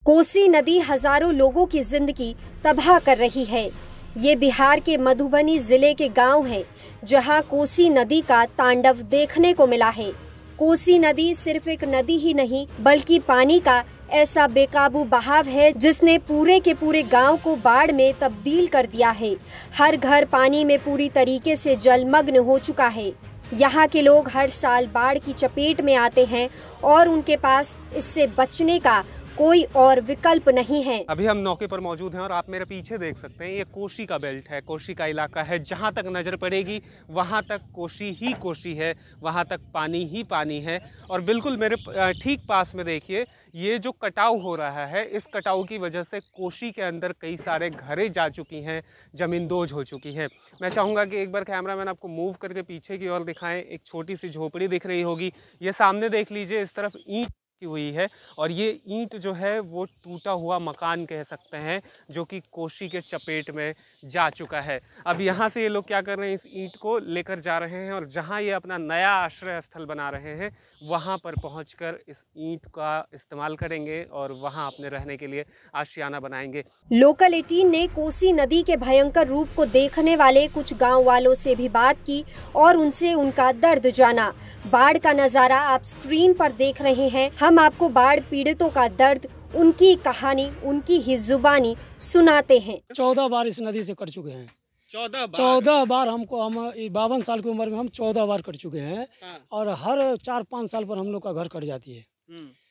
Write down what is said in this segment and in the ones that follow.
कोसी नदी हजारों लोगों की जिंदगी तबाह कर रही है। ये बिहार के मधुबनी जिले के गांव है, जहां कोसी नदी का तांडव देखने को मिला है। कोसी नदी सिर्फ एक नदी ही नहीं, बल्कि पानी का ऐसा बेकाबू बहाव है जिसने पूरे के पूरे गांव को बाढ़ में तब्दील कर दिया है। हर घर पानी में पूरी तरीके से जलमग्न हो चुका है। यहाँ के लोग हर साल बाढ़ की चपेट में आते हैं और उनके पास इससे बचने का कोई और विकल्प नहीं है। अभी हम नौके पर मौजूद हैं और आप मेरे पीछे देख सकते हैं, ये कोसी का बेल्ट है, कोसी का इलाका है। जहाँ तक नज़र पड़ेगी वहाँ तक कोसी ही कोसी है, वहाँ तक पानी ही पानी है। और बिल्कुल मेरे ठीक पास में देखिए, ये जो कटाव हो रहा है, इस कटाव की वजह से कोसी के अंदर कई सारे घरें जा चुकी हैं, ज़मींदोज हो चुकी हैं। मैं चाहूँगा कि एक बार कैमरामैन आपको मूव करके पीछे की ओर दिखाएं। एक छोटी सी झोपड़ी दिख रही होगी, ये सामने देख लीजिए, इस तरफ ईंट हुई है और ये ईंट जो है वो टूटा हुआ मकान कह सकते हैं, जो कि कोसी के चपेट में जा चुका है। अब यहाँ से ये लोग क्या कर रहे हैं, इस ईंट को लेकर जा रहे हैं और जहाँ ये अपना नया आश्रय स्थल बना रहे हैं, वहाँ पर पहुँचकर इस ईंट का इस्तेमाल करेंगे और वहाँ अपने रहने के लिए आशियाना बनाएंगे। लोकल 18 ने कोसी नदी के भयंकर रूप को देखने वाले कुछ गाँव वालों से भी बात की और उनसे उनका दर्द जाना। बाढ़ का नजारा आप स्क्रीन पर देख रहे हैं। हम आपको बाढ़ पीड़ितों का दर्द, उनकी कहानी, उनकी ही जुबानी सुनाते हैं। 14 बार इस नदी से कट चुके हैं। 14 बार हमको, हम 52 साल की उम्र में हम 14 बार कट चुके हैं। और हर 4-5 साल पर हम लोग का घर कट जाती है।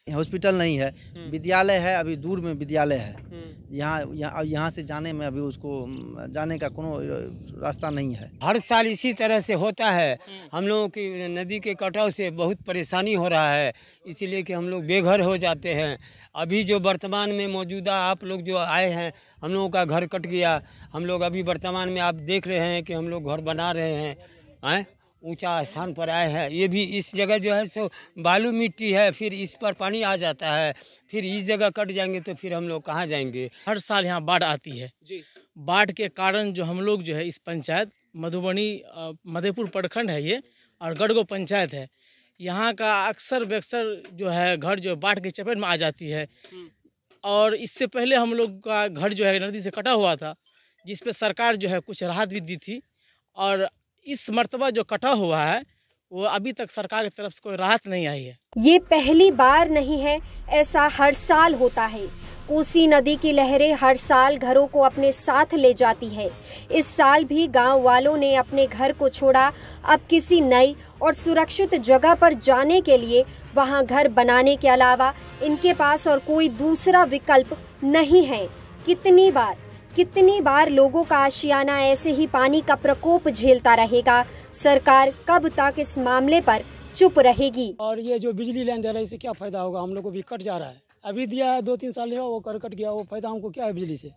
हॉस्पिटल नहीं है, विद्यालय है, अभी दूर में विद्यालय है। यहाँ से जाने में अभी उसको जाने का कोनो रास्ता नहीं है। हर साल इसी तरह से होता है। हम लोगों की नदी के कटाव से बहुत परेशानी हो रहा है, इसीलिए कि हम लोग बेघर हो जाते हैं। अभी जो वर्तमान में मौजूदा आप लोग जो आए हैं, हम लोगों का घर कट गया। हम लोग अभी वर्तमान में आप देख रहे हैं कि हम लोग घर बना रहे हैं, ऊंचा स्थान पर आए हैं। ये भी इस जगह जो है सो बालू मिट्टी है, फिर इस पर पानी आ जाता है, फिर इस जगह कट जाएंगे तो फिर हम लोग कहाँ जाएंगे। हर साल यहाँ बाढ़ आती है जी। बाढ़ के कारण जो हम लोग जो है इस पंचायत मधुबनी मधेपुर प्रखंड है ये, और गढ़गो पंचायत है, यहाँ का अक्सर बेक्सर जो है घर जो बाढ़ के चपेट में आ जाती है। और इससे पहले हम लोग का घर जो है नदी से कटा हुआ था, जिस पे सरकार जो है कुछ राहत भी दी थी। और इस मर्तबा जो कटा हुआ है वो अभी तक सरकार की तरफ से कोई राहत नहीं आई है। ये पहली बार नहीं है, ऐसा हर साल होता है। कोसी नदी की लहरें हर साल घरों को अपने साथ ले जाती है। इस साल भी गांव वालों ने अपने घर को छोड़ा। अब किसी नई और सुरक्षित जगह पर जाने के लिए वहां घर बनाने के अलावा इनके पास और कोई दूसरा विकल्प नहीं है। कितनी बार लोगों का आशियाना ऐसे ही पानी का प्रकोप झेलता रहेगा। सरकार कब तक इस मामले पर चुप रहेगी। और ये जो बिजली लाइन दे रहा है, इससे क्या फायदा होगा? हम लोग को भी कट जा रहा है, अभी दिया है 2-3 साल हुआ, वो कट गया, वो फायदा हमको क्या है बिजली से?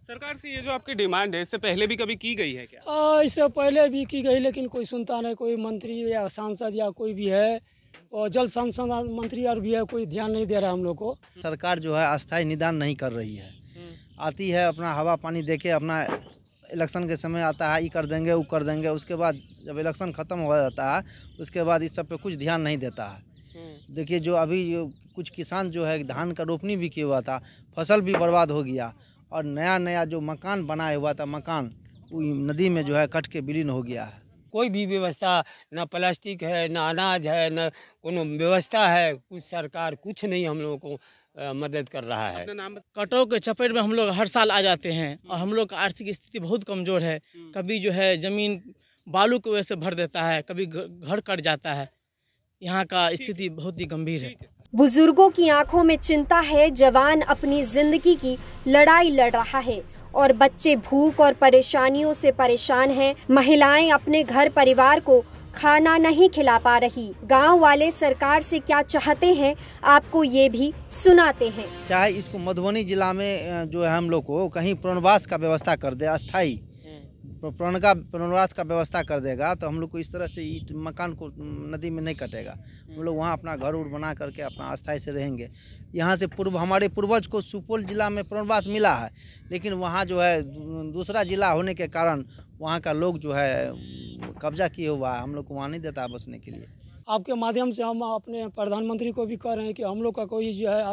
सरकार से ये जो आपकी डिमांड है, इससे पहले भी कभी की गई है क्या? इससे पहले भी की गई, लेकिन कोई सुनता नहीं। कोई मंत्री या सांसद या कोई भी है, और जल संसाधन मंत्री और भी है, कोई ध्यान नहीं दे रहा हम लोग को। सरकार जो है अस्थायी निदान नहीं कर रही है। आती है, अपना हवा पानी देके, अपना इलेक्शन के समय आता है, ये कर देंगे वो कर देंगे। उसके बाद जब इलेक्शन ख़त्म हो जाता है, उसके बाद इस सब पे कुछ ध्यान नहीं देता है। देखिए, जो अभी कुछ किसान जो है धान का रोपनी भी किया हुआ था, फसल भी बर्बाद हो गया। और नया जो मकान बनाया हुआ था, मकान नदी में जो है कट के विलीन हो गया है। कोई भी व्यवस्था, न प्लास्टिक है, न अनाज है, न कोनो व्यवस्था है। कुछ सरकार कुछ नहीं हम लोगों को मदद कर रहा है। कटाव के चपेट में हम लोग हर साल आ जाते हैं और हम लोग का आर्थिक स्थिति बहुत कमज़ोर है। कभी जो है ज़मीन बालू की वजह से भर देता है, कभी घर कट जाता है। यहाँ का स्थिति बहुत ही गंभीर है। बुजुर्गों की आंखों में चिंता है। जवान अपनी जिंदगी की लड़ाई लड़ रहा है और बच्चे भूख और परेशानियों से परेशान हैं। महिलाएं अपने घर परिवार को खाना नहीं खिला पा रही। गांव वाले सरकार से क्या चाहते हैं, आपको ये भी सुनाते हैं। चाहे इसको मधुबनी जिला में जो है हम लोग को कहीं पुनर्वास का व्यवस्था कर दे, अस्थाई पुनर्वास का व्यवस्था कर देगा, तो हम लोग को इस तरह से ईंट मकान को नदी में नहीं कटेगा। हम लोग वहाँ अपना घर बना करके अपना अस्थाई से रहेंगे। यहाँ से हमारे पूर्वज को सुपौल जिला में पुनर्वास मिला है, लेकिन वहाँ जो है दूसरा जिला होने के कारण वहाँ का लोग जो है कब्जा किए हुआ है, हम लोग को वहाँ नहीं देता है बसने के लिए। आपके माध्यम से हम अपने प्रधानमंत्री को भी कह रहे हैं कि हम लोग का कोई जो है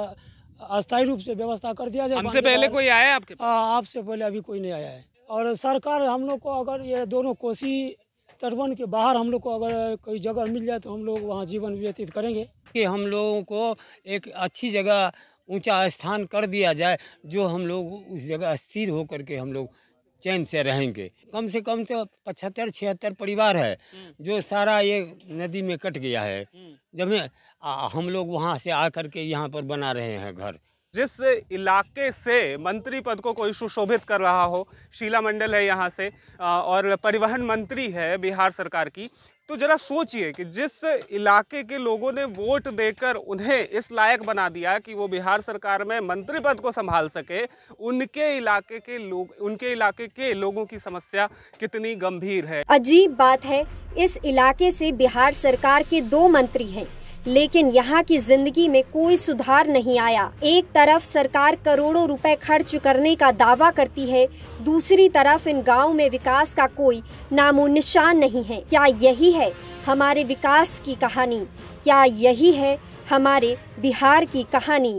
अस्थायी रूप से व्यवस्था कर दिया जाए। हमसे पहले कोई आया आपके पास? आपसे पहले अभी कोई नहीं आया है। और सरकार हम लोग को अगर ये दोनों कोसी तटबंध के बाहर हम लोग को अगर कोई जगह मिल जाए तो हम लोग वहाँ जीवन व्यतीत करेंगे। कि हम लोगों को एक अच्छी जगह ऊंचा स्थान कर दिया जाए, जो हम लोग उस जगह स्थिर होकर के हम लोग चैन से रहेंगे। कम से कम तो 75-76 परिवार है जो सारा ये नदी में कट गया है। जब हम लोग वहाँ से आकर के यहाँ पर बना रहे हैं घर। जिस इलाके से मंत्री पद को कोई सुशोभित कर रहा हो, शीला मंडल है यहाँ से और परिवहन मंत्री है बिहार सरकार की, तो जरा सोचिए कि जिस इलाके के लोगों ने वोट देकर उन्हें इस लायक बना दिया कि वो बिहार सरकार में मंत्री पद को संभाल सके, उनके इलाके के लोगों की समस्या कितनी गंभीर है। अजीब बात है, इस इलाके से बिहार सरकार के 2 मंत्री हैं, लेकिन यहाँ की जिंदगी में कोई सुधार नहीं आया। एक तरफ सरकार करोड़ों रुपए खर्च करने का दावा करती है, दूसरी तरफ इन गांव में विकास का कोई नामो निशान नहीं है। क्या यही है हमारे विकास की कहानी? क्या यही है हमारे बिहार की कहानी?